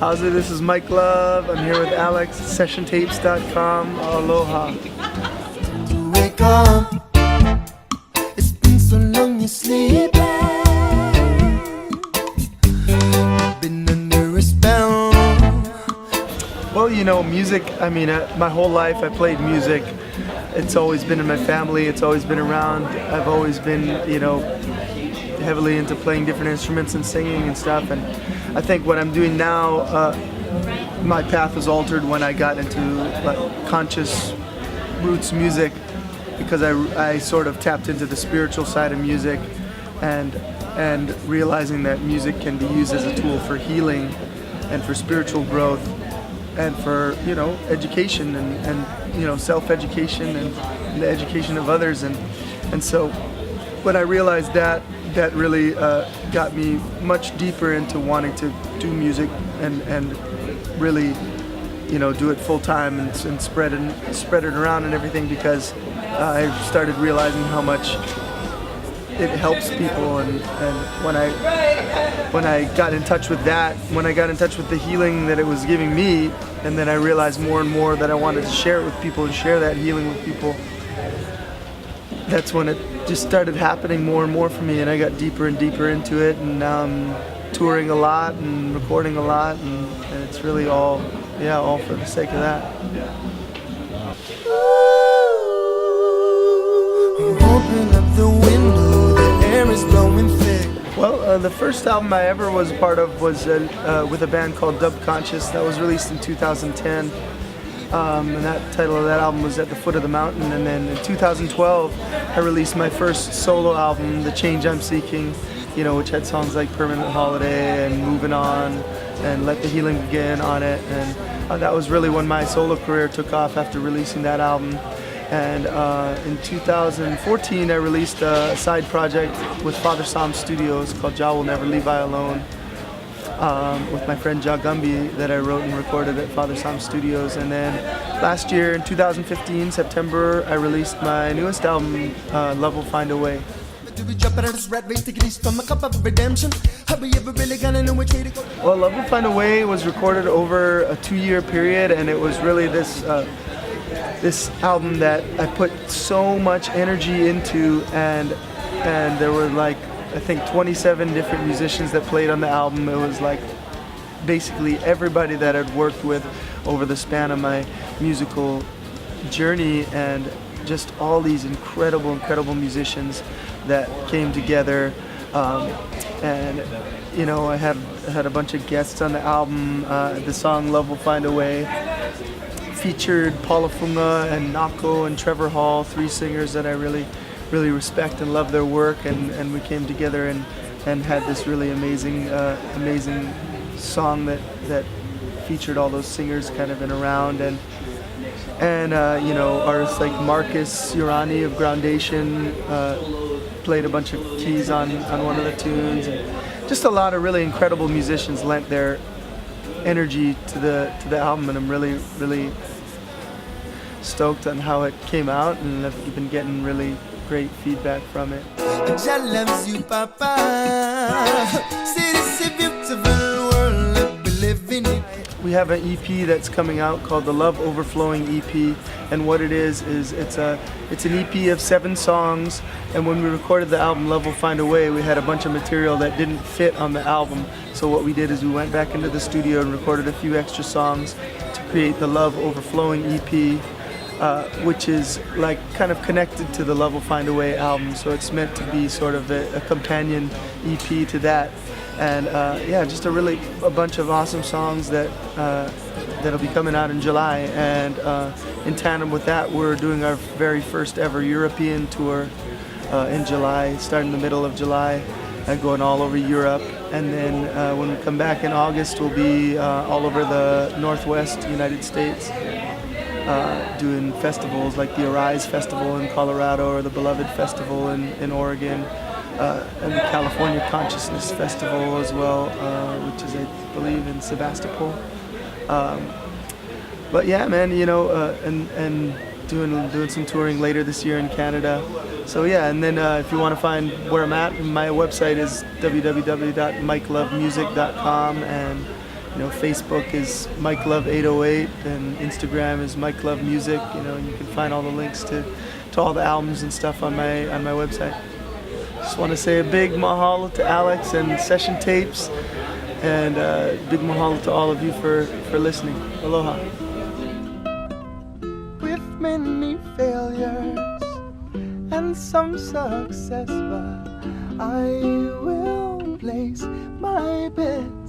How's it? This is Mike Love. I'm here with Alex, SessionTapes.com. Aloha. Wake up. It's been so long you sleep. Been under a spell. Well, you know, music, I mean, my whole life I played music. It's always been in my family. It's always been around. I've always been, you know, heavily into playing different instruments and singing and stuff. And I think what I'm doing now, my path was altered when I got into like conscious roots music, because I sort of tapped into the spiritual side of music, and realizing that music can be used as a tool for healing and for spiritual growth and for, you know, education and you know, self-education and the education of others. And so when I realized that really got me much deeper into wanting to do music and really, you know, do it full time and spread it around and everything, because I started realizing how much it helps people. And when I got in touch with that, when I got in touch with the healing that it was giving me, and then I realized more and more that I wanted to share it with people and share that healing with people, that's when it just started happening more and more for me, and I got deeper and deeper into it, and now I'm touring a lot and recording a lot, and it's really all for the sake of that. Open up the window, the air is blowing thick. Well, the first album I ever was a part of was with a band called Dub Conscious that was released in 2010. And that title of that album was At the Foot of the Mountain. And then in 2012, I released my first solo album, The Change I'm Seeking, you know, which had songs like Permanent Holiday and Moving On and Let the Healing Begin on it. And that was really when my solo career took off, after releasing that album. And in 2014, I released a side project with Father Sam Studios called Jah Will Never Leave I Alone, with my friend Jah Gumby, that I wrote and recorded at Father Sam Studios. And then last year in 2015, September, I released my newest album, Love Will Find a Way. Well, Love Will Find a Way was recorded over a 2-year period, and it was really this album that I put so much energy into, and there were like, I think 27 different musicians that played on the album. It was like basically everybody that I'd worked with over the span of my musical journey, and just all these incredible musicians that came together. And you know, I had a bunch of guests on the album. The song Love Will Find a Way featured Paula Funga and Nako and Trevor Hall, 3 singers that I really respect and love their work, and we came together and had this really amazing song that featured all those singers kind of in a round, and you know, artists like Marcus Urani of Groundation played a bunch of keys on one of the tunes, and just a lot of really incredible musicians lent their energy to the album, and I'm really stoked on how it came out, and I've been getting really great feedback from it. Jah loves you, Papa. See, this is a beautiful world that we live in. We have an EP that's coming out called the Love Overflowing EP, and what it is it's an EP of 7 songs. And when we recorded the album Love Will Find a Way, we had a bunch of material that didn't fit on the album. So what we did is we went back into the studio and recorded a few extra songs to create the Love Overflowing EP, which is like kind of connected to the Love Will Find a Way album. So it's meant to be sort of a companion EP to that. And yeah, just a bunch of awesome songs that'll be coming out in July. And in tandem with that, we're doing our very first ever European tour in July, starting the middle of July, going all over Europe. And then when we come back in August, we'll be all over the Northwest United States, doing festivals like the Arise Festival in Colorado, or the Beloved Festival in Oregon, and the California Consciousness Festival as well, which is, I believe, in Sebastopol. But yeah, man, you know, and doing some touring later this year in Canada. So yeah, and then if you want to find where I'm at, my website is www.mikelovemusic.com, and Facebook is Mike Love 808 and Instagram is Mike Love Music. And you can find all the links to all the albums and stuff on my website. Just want to say a big mahalo to Alex and SessionTapes, and big mahalo to all of you for listening. Aloha. With many failures and some success, but I will place my bet